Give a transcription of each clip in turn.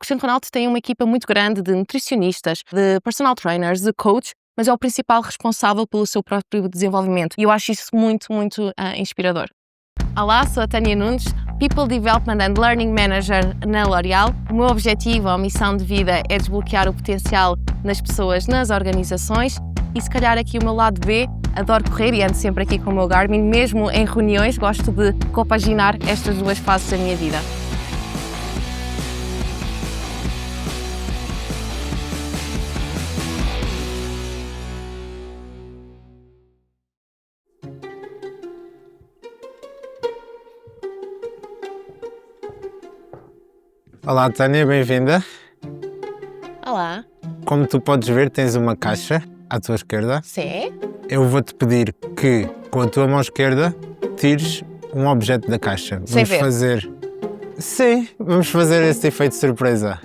Cristiano Ronaldo tem uma equipa muito grande de nutricionistas, de personal trainers, de coach, mas é o principal responsável pelo seu próprio desenvolvimento. E eu acho isso muito inspirador. Olá, sou a Tânia Nunes, People Development and Learning Manager na L'Oréal. O meu objetivo, a missão de vida é desbloquear o potencial nas pessoas, nas organizações. E se calhar aqui o meu lado B, adoro correr e ando sempre aqui com o meu Garmin, mesmo em reuniões, gosto de compaginar estas duas fases da minha vida. Olá Tânia, bem-vinda. Olá. Como tu podes ver, tens uma caixa à tua esquerda. Sim. Eu vou-te pedir que, com a tua mão esquerda, tires um objeto da caixa. Sem ver. Vamos fazer esse efeito de surpresa.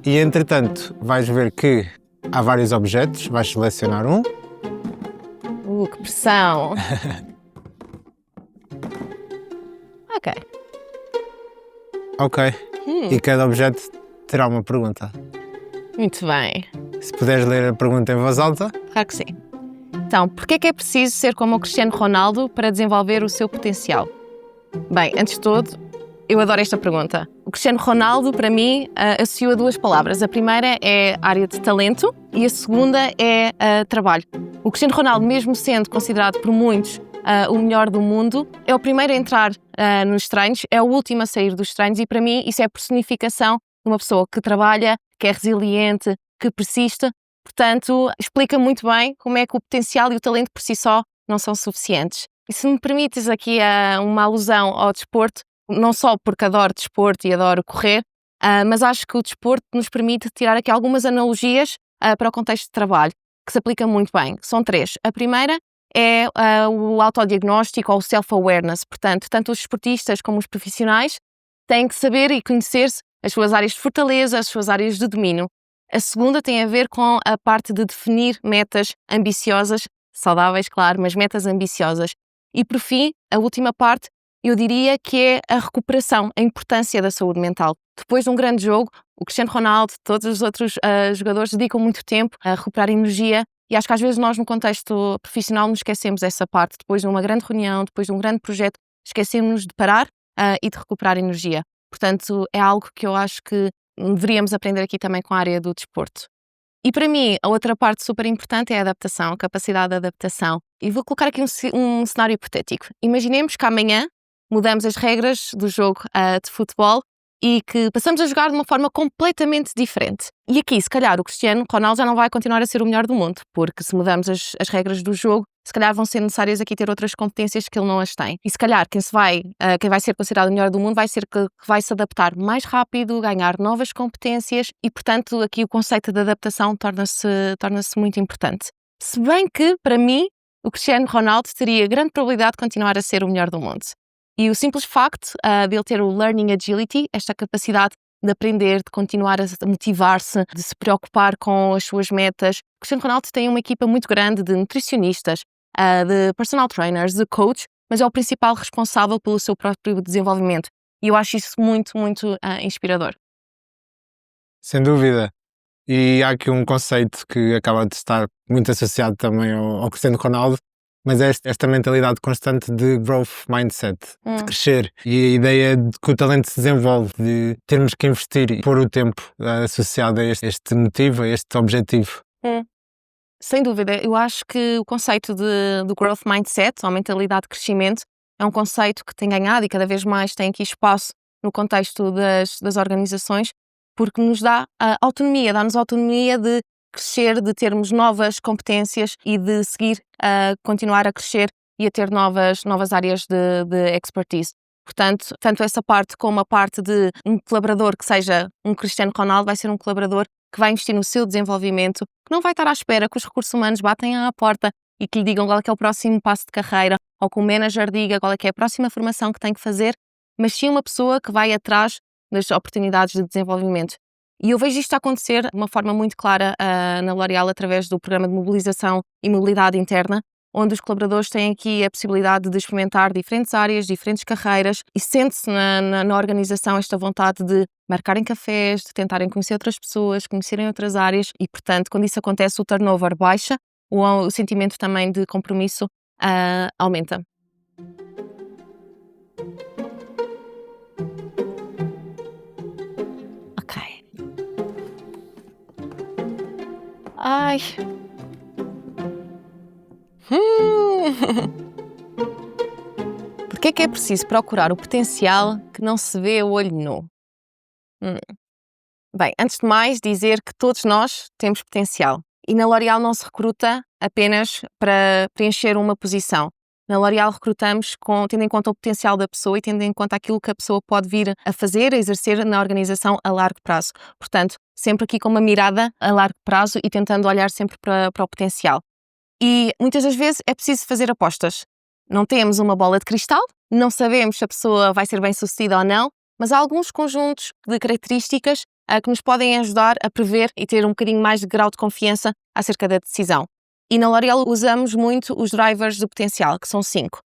E entretanto, vais ver que há vários objetos, vais selecionar um. Que pressão. Ok. E cada objeto terá uma pergunta. Muito bem. Se puderes ler a pergunta em voz alta. Claro que sim. Então, porquê é que é preciso ser como o Cristiano Ronaldo para desenvolver o seu potencial? Bem, antes de tudo, eu adoro esta pergunta. O Cristiano Ronaldo, para mim, associou a duas palavras. A primeira é área de talento e a segunda é trabalho. O Cristiano Ronaldo, mesmo sendo considerado por muitos o melhor do mundo, é o primeiro a entrar nos treinos, é o último a sair dos treinos e, para mim, isso é a personificação de uma pessoa que trabalha, que é resiliente, que persiste. Portanto, explica muito bem como é que o potencial e o talento por si só não são suficientes. E se me permites aqui uma alusão ao desporto, não só porque adoro desporto e adoro correr, mas acho que o desporto nos permite tirar aqui algumas analogias para o contexto de trabalho, que se aplica muito bem. São três. A primeira é o autodiagnóstico ou o self-awareness. Portanto, tanto os esportistas como os profissionais têm que saber e conhecer-se as suas áreas de fortaleza, as suas áreas de domínio. A segunda tem a ver com a parte de definir metas ambiciosas, saudáveis, claro, mas metas ambiciosas. E, por fim, a última parte, eu diria que é a recuperação, a importância da saúde mental. Depois de um grande jogo, o Cristiano Ronaldo, todos os outros jogadores dedicam muito tempo a recuperar energia e acho que às vezes nós, no contexto profissional, nos esquecemos dessa parte. Depois de uma grande reunião, depois de um grande projeto, esquecemos de parar e de recuperar energia. Portanto, é algo que eu acho que deveríamos aprender aqui também com a área do desporto. E para mim, a outra parte super importante é a adaptação, a capacidade de adaptação. E vou colocar aqui um cenário hipotético. Imaginemos que amanhã mudamos as regras do jogo de futebol e que passamos a jogar de uma forma completamente diferente. E aqui, se calhar, o Cristiano Ronaldo já não vai continuar a ser o melhor do mundo, porque se mudamos as regras do jogo, se calhar vão ser necessárias aqui ter outras competências que ele não as tem. E se calhar quem vai ser considerado o melhor do mundo vai ser que vai se adaptar mais rápido, ganhar novas competências e, portanto, aqui o conceito de adaptação torna-se muito importante. Se bem que, para mim, o Cristiano Ronaldo teria grande probabilidade de continuar a ser o melhor do mundo. E o simples facto de ele ter o Learning Agility, esta capacidade de aprender, de continuar a motivar-se, de se preocupar com as suas metas. O Cristiano Ronaldo tem uma equipa muito grande de nutricionistas, de personal trainers, de coach, mas é o principal responsável pelo seu próprio desenvolvimento. E eu acho isso muito inspirador. Sem dúvida. E há aqui um conceito que acaba de estar muito associado também ao Cristiano Ronaldo, mas é esta mentalidade constante de growth mindset, de crescer. E a ideia de que o talento se desenvolve, de termos que investir e pôr o tempo associado a este motivo, a este objetivo. Sem dúvida, eu acho que o conceito do growth mindset, ou mentalidade de crescimento, é um conceito que tem ganhado e cada vez mais tem aqui espaço no contexto das organizações, porque nos dá dá-nos autonomia de crescer, de termos novas competências e de seguir a continuar a crescer e a ter novas áreas de expertise. Portanto, tanto essa parte como a parte de um colaborador que seja um Cristiano Ronaldo vai ser um colaborador que vai investir no seu desenvolvimento, que não vai estar à espera que os recursos humanos batem à porta e que lhe digam qual é que é o próximo passo de carreira ou que o manager diga qual é que é a próxima formação que tem que fazer, mas sim uma pessoa que vai atrás das oportunidades de desenvolvimento. E eu vejo isto acontecer de uma forma muito clara na L'Oréal através do programa de mobilização e mobilidade interna, onde os colaboradores têm aqui a possibilidade de experimentar diferentes áreas, diferentes carreiras e sente-se na organização esta vontade de marcarem cafés, de tentarem conhecer outras pessoas, conhecerem outras áreas e, portanto, quando isso acontece, o turnover baixa, o sentimento também de compromisso aumenta. Ok. Ai. Porquê é que é preciso procurar o potencial que não se vê a olho nu? Bem, antes de mais, dizer que todos nós temos potencial. E na L'Oréal não se recruta apenas para preencher uma posição. Na L'Oréal recrutamos tendo em conta o potencial da pessoa e tendo em conta aquilo que a pessoa pode vir a fazer, a exercer na organização a largo prazo. Portanto, sempre aqui com uma mirada a largo prazo e tentando olhar sempre para o potencial. E muitas das vezes é preciso fazer apostas. Não temos uma bola de cristal, não sabemos se a pessoa vai ser bem-sucedida ou não, mas há alguns conjuntos de características que nos podem ajudar a prever e ter um bocadinho mais de grau de confiança acerca da decisão. E na L'Oréal usamos muito os drivers de potencial, que são 5.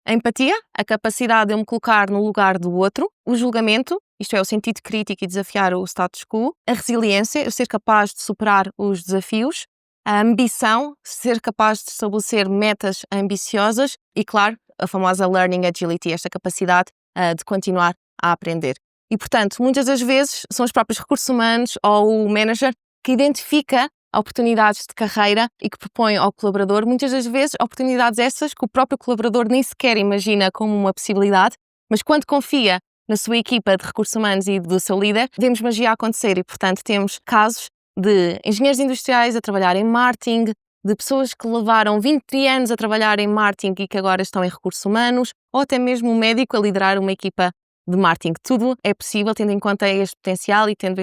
A empatia, a capacidade de eu me colocar no lugar do outro. O julgamento, isto é, o sentido crítico e desafiar o status quo. A resiliência, eu ser capaz de superar os desafios. A ambição, ser capaz de estabelecer metas ambiciosas. E, claro, a famosa learning agility, esta capacidade de continuar a aprender. E, portanto, muitas das vezes são os próprios recursos humanos ou o manager que identifica oportunidades de carreira e que propõe ao colaborador, muitas das vezes, oportunidades essas que o próprio colaborador nem sequer imagina como uma possibilidade, mas quando confia na sua equipa de recursos humanos e do seu líder, vemos magia acontecer e, portanto, temos casos de engenheiros industriais a trabalhar em marketing, de pessoas que levaram 20 anos a trabalhar em marketing e que agora estão em recursos humanos, ou até mesmo um médico a liderar uma equipa de marketing. Tudo é possível tendo em conta este potencial e tendo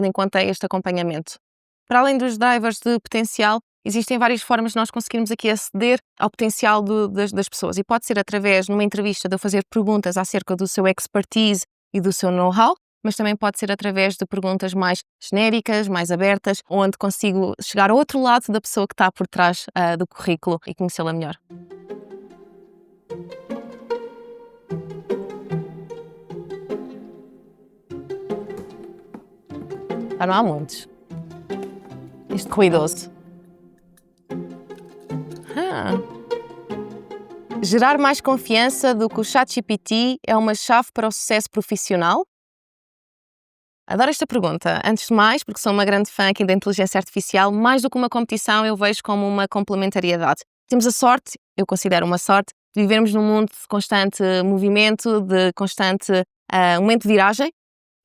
em conta este acompanhamento. Para além dos drivers de potencial, existem várias formas de nós conseguirmos aqui aceder ao potencial das pessoas e pode ser através, numa entrevista, de eu fazer perguntas acerca do seu expertise e do seu know-how, mas também pode ser através de perguntas mais genéricas, mais abertas, onde consigo chegar ao outro lado da pessoa que está por trás do currículo e conhecê-la melhor. Não há muitos. Isto ruidoso. Gerar mais confiança do que o ChatGPT é uma chave para o sucesso profissional? Adoro esta pergunta. Antes de mais, porque sou uma grande fã aqui da inteligência artificial, mais do que uma competição, eu vejo como uma complementariedade. Temos a sorte, eu considero uma sorte, de vivermos num mundo de constante movimento, de constante momento de viragem,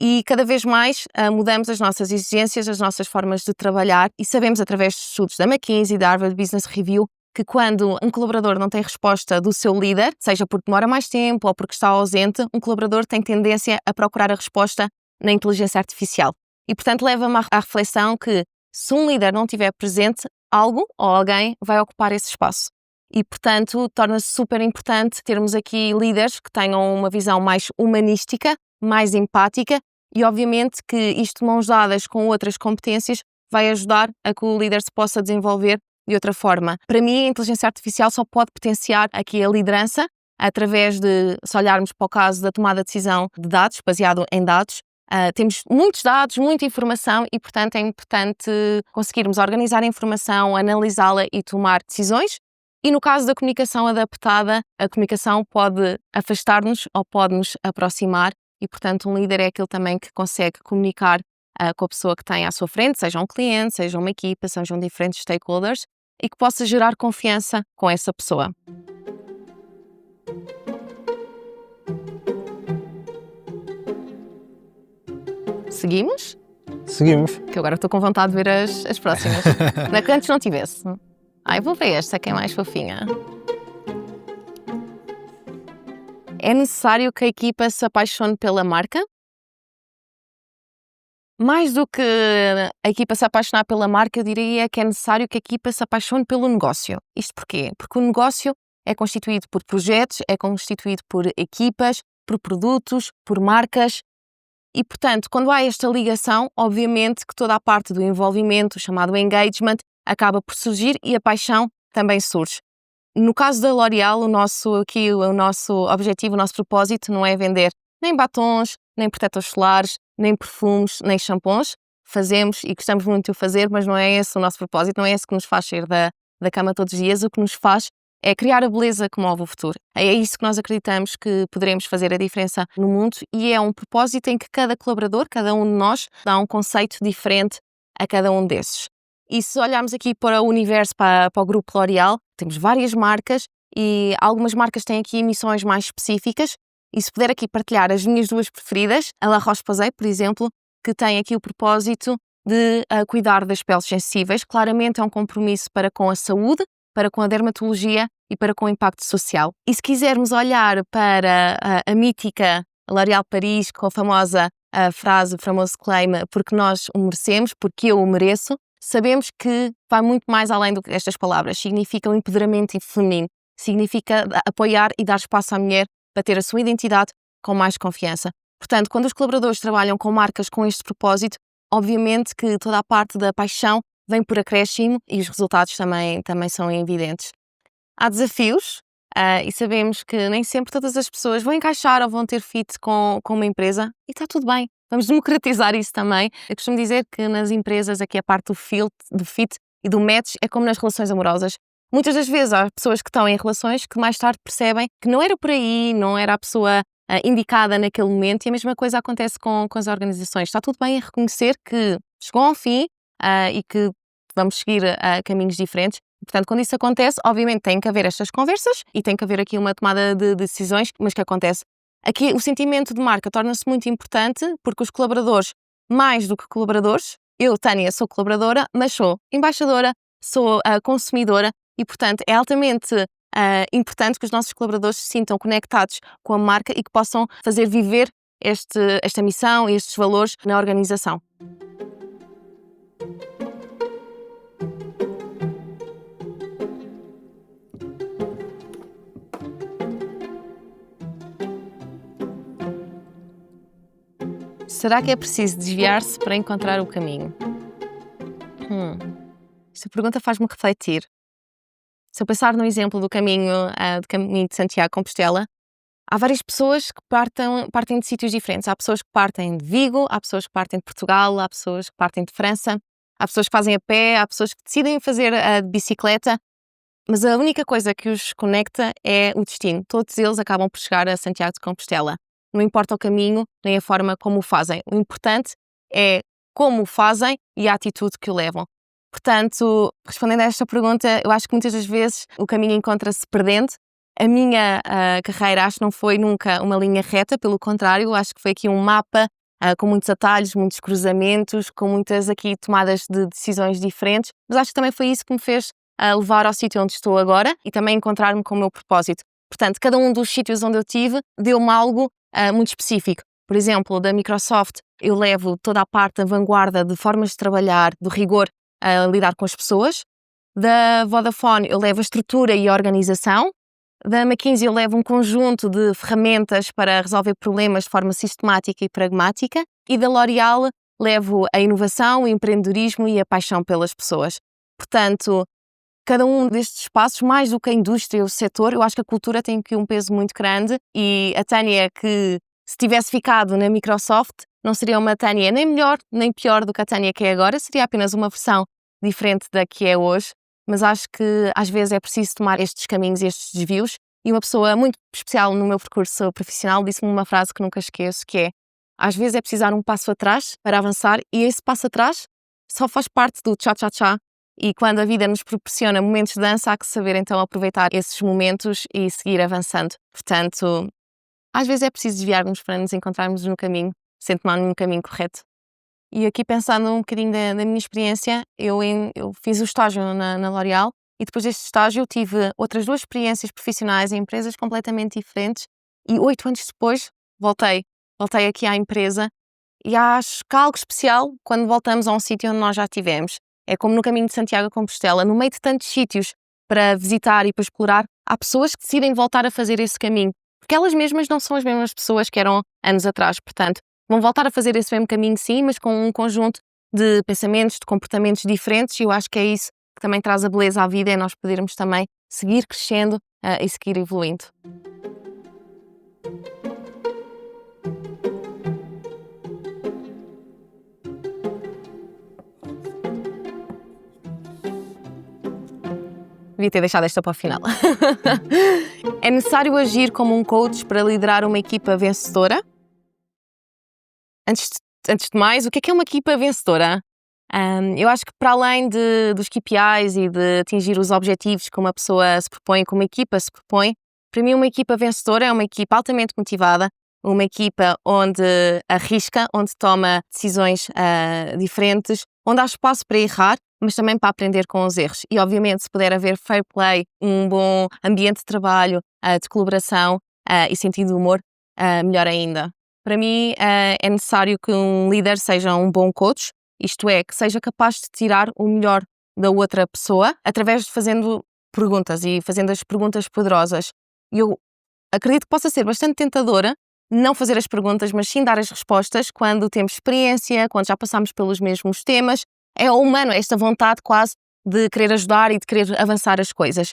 e cada vez mais mudamos as nossas exigências, as nossas formas de trabalhar e sabemos através de estudos da McKinsey e da Harvard Business Review que quando um colaborador não tem resposta do seu líder, seja porque demora mais tempo ou porque está ausente, um colaborador tem tendência a procurar a resposta na inteligência artificial. E, portanto, leva-me à reflexão que se um líder não estiver presente, algo ou alguém vai ocupar esse espaço. E, portanto, torna-se super importante termos aqui líderes que tenham uma visão mais humanística, mais empática e, obviamente, que isto de mãos dadas com outras competências vai ajudar a que o líder se possa desenvolver de outra forma. Para mim, a inteligência artificial só pode potenciar aqui a liderança através de, se olharmos para o caso da tomada de decisão de dados, baseado em dados, temos muitos dados, muita informação e, portanto, é importante conseguirmos organizar a informação, analisá-la e tomar decisões. E no caso da comunicação adaptada, a comunicação pode afastar-nos ou pode nos aproximar e, portanto, um líder é aquele também que consegue comunicar com a pessoa que tem à sua frente, seja um cliente, seja uma equipa, sejam diferentes stakeholders e que possa gerar confiança com essa pessoa. Seguimos? Seguimos. Que agora estou com vontade de ver as próximas. Não é que antes não tivesse. Eu vou ver esta, que é mais fofinha. É necessário que a equipa se apaixone pela marca? Mais do que a equipa se apaixonar pela marca, eu diria que é necessário que a equipa se apaixone pelo negócio. Isto porquê? Porque o negócio é constituído por projetos, é constituído por equipas, por produtos, por marcas. E, portanto, quando há esta ligação, obviamente que toda a parte do envolvimento, chamado engagement, acaba por surgir e a paixão também surge. No caso da L'Oréal, o nosso objetivo, o nosso propósito não é vender nem batons, nem protetores solares, nem perfumes, nem shampoos. Fazemos e gostamos muito de o fazer, mas não é esse o nosso propósito, não é esse que nos faz sair da cama todos os dias. O que nos faz é criar a beleza que move o futuro. É isso que nós acreditamos que poderemos fazer a diferença no mundo, e é um propósito em que cada colaborador, cada um de nós, dá um conceito diferente a cada um desses. E se olharmos aqui para o universo, para o grupo L'Oréal, temos várias marcas e algumas marcas têm aqui missões mais específicas. E se puder aqui partilhar as minhas duas preferidas, a La Roche-Posay, por exemplo, que tem aqui o propósito de cuidar das peles sensíveis. Claramente é um compromisso para com a saúde, para com a dermatologia e para com o impacto social. E se quisermos olhar para a mítica L'Oréal Paris, com a famosa frase, o famoso claim, porque nós o merecemos, porque eu o mereço, sabemos que vai muito mais além do que estas palavras. Significa o empoderamento feminino, significa apoiar e dar espaço à mulher para ter a sua identidade com mais confiança. Portanto, quando os colaboradores trabalham com marcas com este propósito, obviamente que toda a parte da paixão vem por acréscimo e os resultados também são evidentes. Há desafios e sabemos que nem sempre todas as pessoas vão encaixar ou vão ter fit com uma empresa, e está tudo bem. Vamos democratizar isso também. Eu costumo dizer que nas empresas aqui a parte do fit e do match é como nas relações amorosas. Muitas das vezes há pessoas que estão em relações que mais tarde percebem que não era por aí, não era a pessoa indicada naquele momento, e a mesma coisa acontece com as organizações. Está tudo bem a reconhecer que chegou ao fim e que vamos seguir caminhos diferentes. Portanto, quando isso acontece, obviamente tem que haver estas conversas e tem que haver aqui uma tomada de decisões, mas que acontece. Aqui o sentimento de marca torna-se muito importante, porque os colaboradores, mais do que colaboradores, eu, Tânia, sou colaboradora, mas sou embaixadora, sou consumidora, e portanto é altamente importante que os nossos colaboradores se sintam conectados com a marca e que possam fazer viver esta missão e estes valores na organização. Será que é preciso desviar-se para encontrar o caminho? Esta pergunta faz-me refletir. Se eu pensar no exemplo do caminho de Santiago de Compostela, há várias pessoas que partem de sítios diferentes. Há pessoas que partem de Vigo, há pessoas que partem de Portugal, há pessoas que partem de França, há pessoas que fazem a pé, há pessoas que decidem fazer a bicicleta, mas a única coisa que os conecta é o destino. Todos eles acabam por chegar a Santiago de Compostela. Não importa o caminho, nem a forma como o fazem. O importante é como o fazem e a atitude que o levam. Portanto, respondendo a esta pergunta, eu acho que muitas das vezes o caminho encontra-se perdendo. A minha carreira acho que não foi nunca uma linha reta, pelo contrário, acho que foi aqui um mapa com muitos atalhos, muitos cruzamentos, com muitas aqui tomadas de decisões diferentes, mas acho que também foi isso que me fez levar ao sítio onde estou agora e também encontrar-me com o meu propósito. Portanto, cada um dos sítios onde eu tive deu-me algo muito específico. Por exemplo, da Microsoft, eu levo toda a parte da vanguarda de formas de trabalhar, do rigor a lidar com as pessoas. Da Vodafone, eu levo a estrutura e a organização. Da McKinsey, eu levo um conjunto de ferramentas para resolver problemas de forma sistemática e pragmática. E da L'Oréal, levo a inovação, o empreendedorismo e a paixão pelas pessoas. Portanto, cada um destes espaços, mais do que a indústria e o setor, eu acho que a cultura tem aqui um peso muito grande, e a Tânia, que se tivesse ficado na Microsoft, não seria uma Tânia nem melhor nem pior do que a Tânia que é agora, seria apenas uma versão diferente da que é hoje, mas acho que às vezes é preciso tomar estes caminhos e estes desvios, e uma pessoa muito especial no meu percurso profissional disse-me uma frase que nunca esqueço, que é: às vezes é preciso dar um passo atrás para avançar, e esse passo atrás só faz parte do tchá-tchá-tchá, e quando a vida nos proporciona momentos de dança, há que saber então aproveitar esses momentos e seguir avançando. Portanto, às vezes é preciso desviarmos para nos encontrarmos no caminho, sem tomar nenhum caminho correto. E aqui pensando um bocadinho da minha experiência, eu fiz o estágio na L'Oréal, e depois deste estágio tive outras 2 experiências profissionais em empresas completamente diferentes, e 8 anos depois voltei aqui à empresa, e acho que há algo especial quando voltamos a um sítio onde nós já estivemos. É como no caminho de Santiago de Compostela, no meio de tantos sítios para visitar e para explorar, há pessoas que decidem voltar a fazer esse caminho, porque elas mesmas não são as mesmas pessoas que eram anos atrás. Portanto, vão voltar a fazer esse mesmo caminho sim, mas com um conjunto de pensamentos, de comportamentos diferentes, e eu acho que é isso que também traz a beleza à vida, é nós podermos também seguir crescendo e seguir evoluindo. Devia ter deixado esta para o final. É necessário agir como um coach para liderar uma equipa vencedora? Antes de mais, o que é uma equipa vencedora? Eu acho que para além dos KPIs e de atingir os objetivos que uma pessoa se propõe, que uma equipa se propõe, para mim uma equipa vencedora é uma equipa altamente motivada, uma equipa onde arrisca, onde toma decisões diferentes, onde há espaço para errar, mas também para aprender com os erros. E obviamente se puder haver fair play, um bom ambiente de trabalho, de colaboração e sentido de humor, melhor ainda. Para mim é necessário que um líder seja um bom coach, isto é, que seja capaz de tirar o melhor da outra pessoa através de fazendo perguntas e fazendo as perguntas poderosas. Eu acredito que possa ser bastante tentadora não fazer as perguntas, mas sim dar as respostas quando temos experiência, quando já passamos pelos mesmos temas. É humano, esta vontade quase de querer ajudar e de querer avançar as coisas.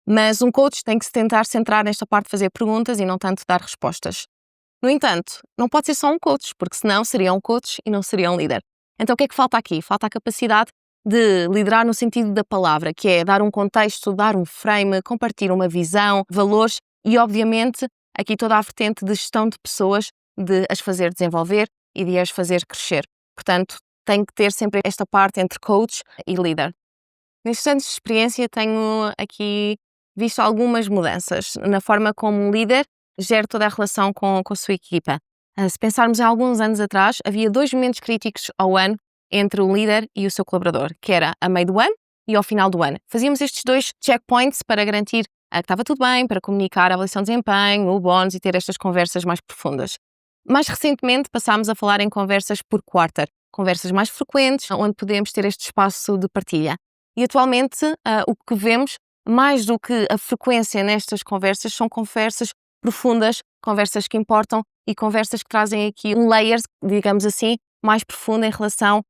Mas um coach tem que se tentar centrar nesta parte de fazer perguntas e não tanto dar respostas. No entanto, não pode ser só um coach, porque senão seria um coach e não seria um líder. Então o que é que falta aqui? Falta a capacidade de liderar no sentido da palavra, que é dar um contexto, dar um frame, compartilhar uma visão, valores e, obviamente, aqui toda a vertente de gestão de pessoas, de as fazer desenvolver e de as fazer crescer. Portanto, tem que ter sempre esta parte entre coach e líder. Nestes anos de experiência tenho aqui visto algumas mudanças na forma como um líder gera toda a relação com a sua equipa. Se pensarmos em alguns anos atrás, havia 2 momentos críticos ao ano entre o líder e o seu colaborador, que era a meio do ano e ao final do ano. Fazíamos estes 2 checkpoints para garantir que estava tudo bem, para comunicar a avaliação de desempenho, o bónus e ter estas conversas mais profundas. Mais recentemente passámos a falar em conversas por quarter, conversas mais frequentes, onde podemos ter este espaço de partilha. E atualmente o que vemos, mais do que a frequência nestas conversas, são conversas profundas, conversas que importam e conversas que trazem aqui um layer, digamos assim, mais profundo em relação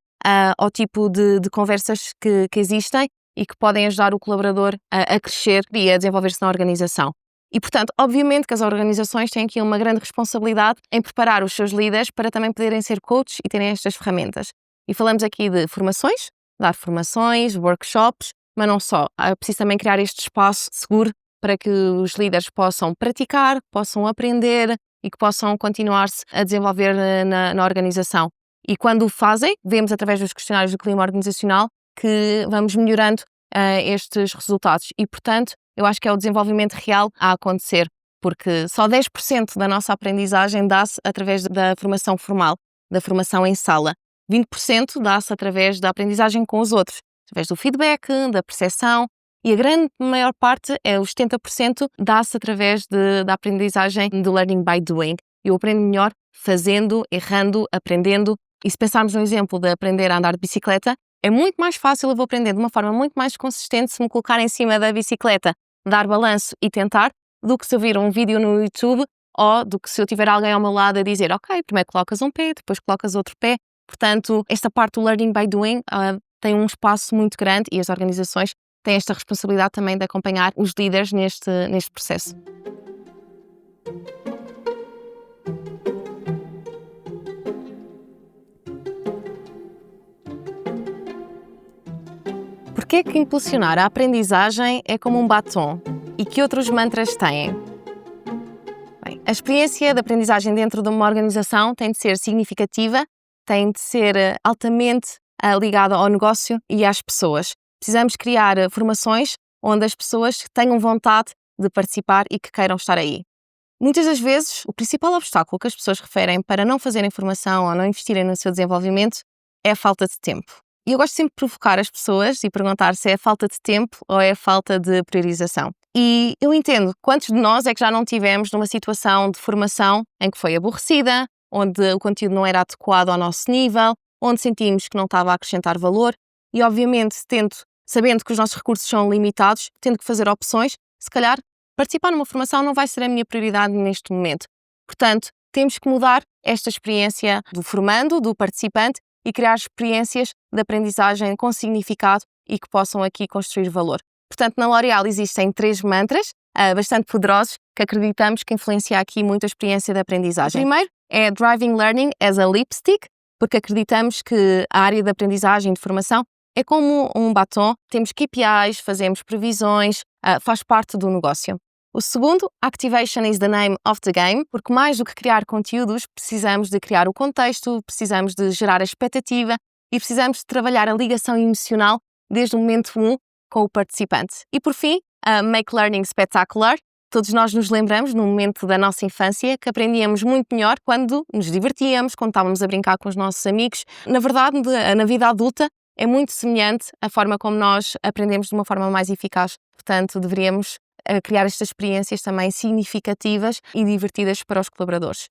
ao tipo de conversas que existem e que podem ajudar o colaborador a crescer e a desenvolver-se na organização. E, portanto, obviamente que as organizações têm aqui uma grande responsabilidade em preparar os seus líderes para também poderem ser coaches e terem estas ferramentas. E falamos aqui de formações, dar formações, workshops, mas não só. É preciso também criar este espaço seguro para que os líderes possam praticar, possam aprender e que possam continuar-se a desenvolver na organização. E quando o fazem, vemos através dos questionários do clima organizacional que vamos melhorando estes resultados. E, portanto, eu acho que é o desenvolvimento real a acontecer, porque só 10% da nossa aprendizagem dá-se através da formação formal, da formação em sala. 20% dá-se através da aprendizagem com os outros, através do feedback, da percepção, e a grande maior parte, os 70%, dá-se através da aprendizagem do learning by doing. Eu aprendo melhor fazendo, errando, aprendendo. E se pensarmos no exemplo de aprender a andar de bicicleta, é muito mais fácil, eu vou aprender de uma forma muito mais consistente se me colocar em cima da bicicleta, dar balanço e tentar, do que se eu vir um vídeo no YouTube ou do que se eu tiver alguém ao meu lado a dizer, ok, primeiro colocas um pé, depois colocas outro pé. Portanto, esta parte do learning by doing tem um espaço muito grande e as organizações têm esta responsabilidade também de acompanhar os líderes neste processo. Porquê que impulsionar a aprendizagem é como um batom? E que outros mantras têm? Bem, a experiência de aprendizagem dentro de uma organização tem de ser significativa, tem de ser altamente ligada ao negócio e às pessoas. Precisamos criar formações onde as pessoas tenham vontade de participar e que queiram estar aí. Muitas das vezes, o principal obstáculo que as pessoas referem para não fazerem formação ou não investirem no seu desenvolvimento é a falta de tempo. E eu gosto sempre de provocar as pessoas e perguntar se é falta de tempo ou é falta de priorização. E eu entendo quantos de nós é que já não tivemos numa situação de formação em que foi aborrecida, onde o conteúdo não era adequado ao nosso nível, onde sentimos que não estava a acrescentar valor e, obviamente, sabendo que os nossos recursos são limitados, tendo que fazer opções, se calhar participar numa formação não vai ser a minha prioridade neste momento. Portanto, temos que mudar esta experiência do formando, do participante, e criar experiências de aprendizagem com significado e que possam aqui construir valor. Portanto, na L'Oréal existem 3 mantras bastante poderosos que acreditamos que influenciam aqui muito a experiência de aprendizagem. O primeiro é Driving Learning as a Lipstick, porque acreditamos que a área de aprendizagem e de formação é como um batom, temos KPIs, fazemos previsões, faz parte do negócio. O segundo, Activation is the name of the game, porque mais do que criar conteúdos, precisamos de criar o contexto, precisamos de gerar a expectativa e precisamos de trabalhar a ligação emocional desde o momento 1 com o participante. E por fim, Make Learning Spectacular. Todos nós nos lembramos, no momento da nossa infância, que aprendíamos muito melhor quando nos divertíamos, quando estávamos a brincar com os nossos amigos. Na verdade, na vida adulta, é muito semelhante a forma como nós aprendemos de uma forma mais eficaz. Portanto, deveríamos criar estas experiências também significativas e divertidas para os colaboradores.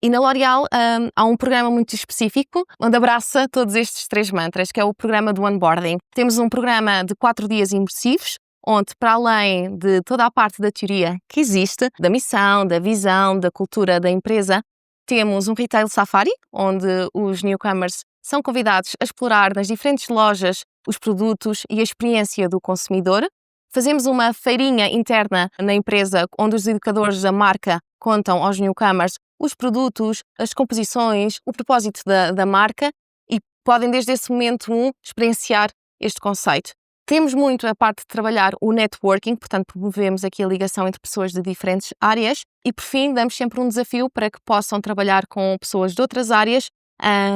E na L'Oréal há um programa muito específico onde abraça todos estes 3 mantras, que é o programa do onboarding. Temos um programa de 4 dias imersivos, onde, para além de toda a parte da teoria que existe, da missão, da visão, da cultura da empresa, temos um retail safari, onde os newcomers são convidados a explorar nas diferentes lojas os produtos e a experiência do consumidor. Fazemos uma feirinha interna na empresa, onde os educadores da marca contam aos newcomers os produtos, as composições, o propósito da marca e podem, desde esse momento 1, experienciar este conceito. Temos muito a parte de trabalhar o networking, portanto promovemos aqui a ligação entre pessoas de diferentes áreas e, por fim, damos sempre um desafio para que possam trabalhar com pessoas de outras áreas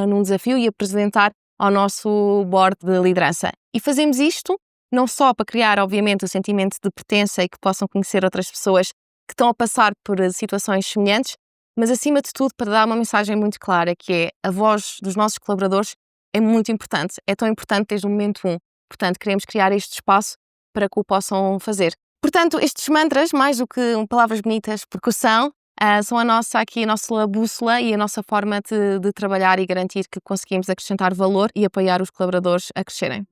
num desafio e apresentar ao nosso board de liderança. E fazemos isto não só para criar, obviamente, o sentimento de pertença e que possam conhecer outras pessoas que estão a passar por situações semelhantes, mas, acima de tudo, para dar uma mensagem muito clara, que é a voz dos nossos colaboradores é muito importante, é tão importante desde o momento 1. Portanto, queremos criar este espaço para que o possam fazer. Portanto, estes mantras, mais do que palavras bonitas, percussão, são a nossa bússola e a nossa forma de trabalhar e garantir que conseguimos acrescentar valor e apoiar os colaboradores a crescerem.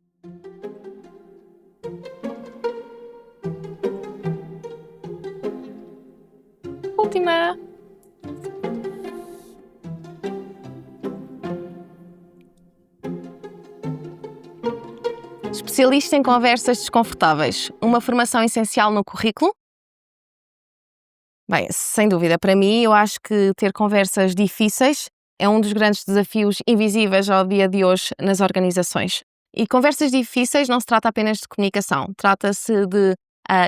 Última. Especialista em conversas desconfortáveis. Uma formação essencial no currículo? Bem, sem dúvida, para mim, eu acho que ter conversas difíceis é um dos grandes desafios invisíveis ao dia de hoje nas organizações. E conversas difíceis não se trata apenas de comunicação, trata-se de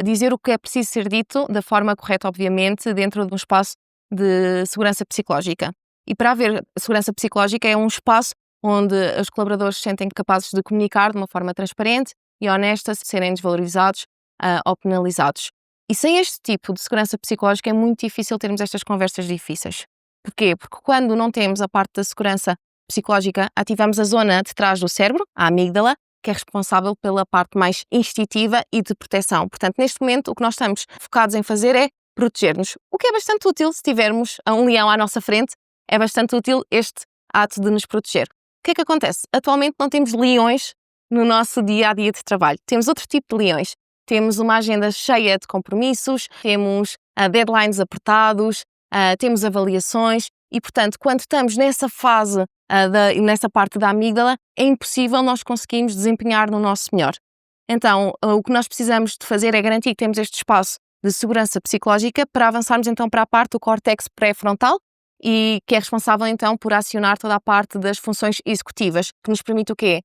dizer o que é preciso ser dito da forma correta, obviamente, dentro de um espaço de segurança psicológica. E para haver segurança psicológica é um espaço onde os colaboradores se sentem capazes de comunicar de uma forma transparente e honesta, sem serem desvalorizados ou penalizados. E sem este tipo de segurança psicológica é muito difícil termos estas conversas difíceis. Porquê? Porque quando não temos a parte da segurança psicológica, ativamos a zona de trás do cérebro, a amígdala, que é responsável pela parte mais instintiva e de proteção. Portanto, neste momento, o que nós estamos focados em fazer é proteger-nos, o que é bastante útil se tivermos um leão à nossa frente, é bastante útil este ato de nos proteger. O que é que acontece? Atualmente não temos leões no nosso dia-a-dia de trabalho. Temos outro tipo de leões. Temos uma agenda cheia de compromissos, temos deadlines apertados, temos avaliações e, portanto, quando estamos nessa fase, nessa parte da amígdala, é impossível nós conseguirmos desempenhar no nosso melhor. Então, o que nós precisamos de fazer é garantir que temos este espaço de segurança psicológica para avançarmos então para a parte do córtex pré-frontal e que é responsável então por acionar toda a parte das funções executivas, que nos permite o quê?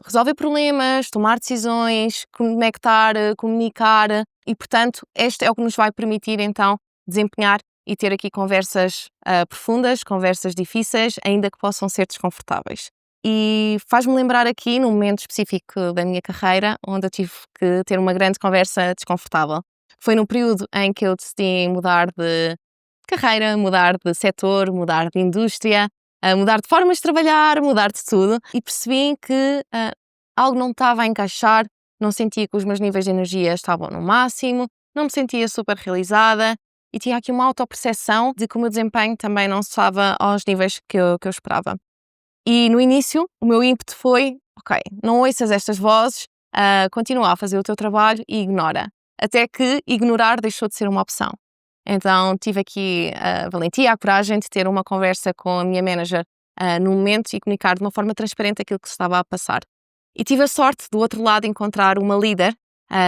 Resolver problemas, tomar decisões, conectar, comunicar e, portanto, este é o que nos vai permitir então desempenhar e ter aqui conversas profundas, conversas difíceis, ainda que possam ser desconfortáveis. E faz-me lembrar aqui, num momento específico da minha carreira, onde eu tive que ter uma grande conversa desconfortável. Foi num período em que eu decidi mudar de carreira, mudar de setor, mudar de indústria, mudar de formas de trabalhar, mudar de tudo e percebi que algo não estava a encaixar, não sentia que os meus níveis de energia estavam no máximo, não me sentia super realizada e tinha aqui uma autoperceção de que o meu desempenho também não estava aos níveis que eu esperava. E no início o meu ímpeto foi, ok, não ouças estas vozes, continua a fazer o teu trabalho e ignora. Até que ignorar deixou de ser uma opção. Então tive aqui a valentia, a coragem de ter uma conversa com a minha manager no momento e comunicar de uma forma transparente aquilo que se estava a passar. E tive a sorte, do outro lado, de encontrar uma líder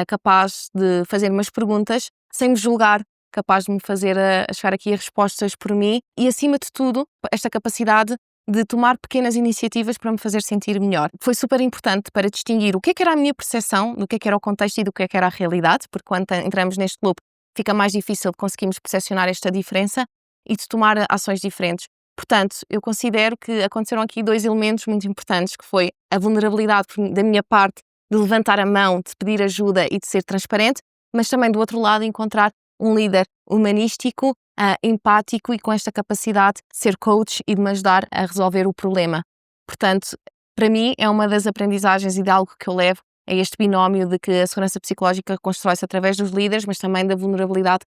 capaz de fazer umas perguntas sem me julgar, capaz de me fazer a chegar aqui a respostas por mim e, acima de tudo, esta capacidade de tomar pequenas iniciativas para me fazer sentir melhor. Foi super importante para distinguir o que é que era a minha percepção, do que é que era o contexto e do que é que era a realidade, porque quando entramos neste loop fica mais difícil de conseguirmos percepcionar esta diferença e de tomar ações diferentes. Portanto, eu considero que aconteceram aqui 2 elementos muito importantes, que foi a vulnerabilidade da minha parte de levantar a mão, de pedir ajuda e de ser transparente, mas também do outro lado encontrar um líder humanístico, empático e com esta capacidade de ser coach e de me ajudar a resolver o problema. Portanto, para mim é uma das aprendizagens e de algo que eu levo é este binómio de que a segurança psicológica constrói-se através dos líderes, mas também da vulnerabilidade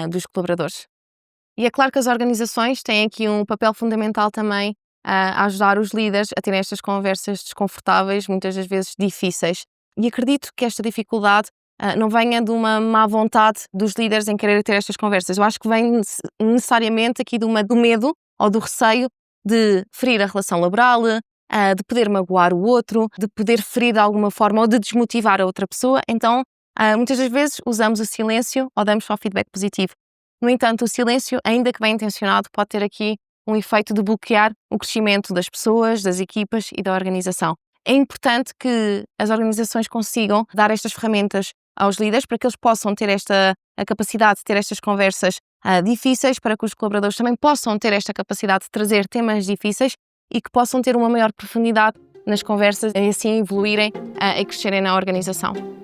dos colaboradores. E é claro que as organizações têm aqui um papel fundamental também a ajudar os líderes a terem estas conversas desconfortáveis, muitas das vezes difíceis. E acredito que esta dificuldade não venha de uma má vontade dos líderes em querer ter estas conversas. Eu acho que vem necessariamente aqui do medo ou do receio de ferir a relação laboral, de poder magoar o outro, de poder ferir de alguma forma ou de desmotivar a outra pessoa. Então, muitas das vezes usamos o silêncio ou damos só feedback positivo. No entanto, o silêncio, ainda que bem intencionado, pode ter aqui um efeito de bloquear o crescimento das pessoas, das equipas e da organização. É importante que as organizações consigam dar estas ferramentas aos líderes para que eles possam ter a capacidade de ter estas conversas difíceis, para que os colaboradores também possam ter esta capacidade de trazer temas difíceis e que possam ter uma maior profundidade nas conversas e assim evoluírem e crescerem na organização.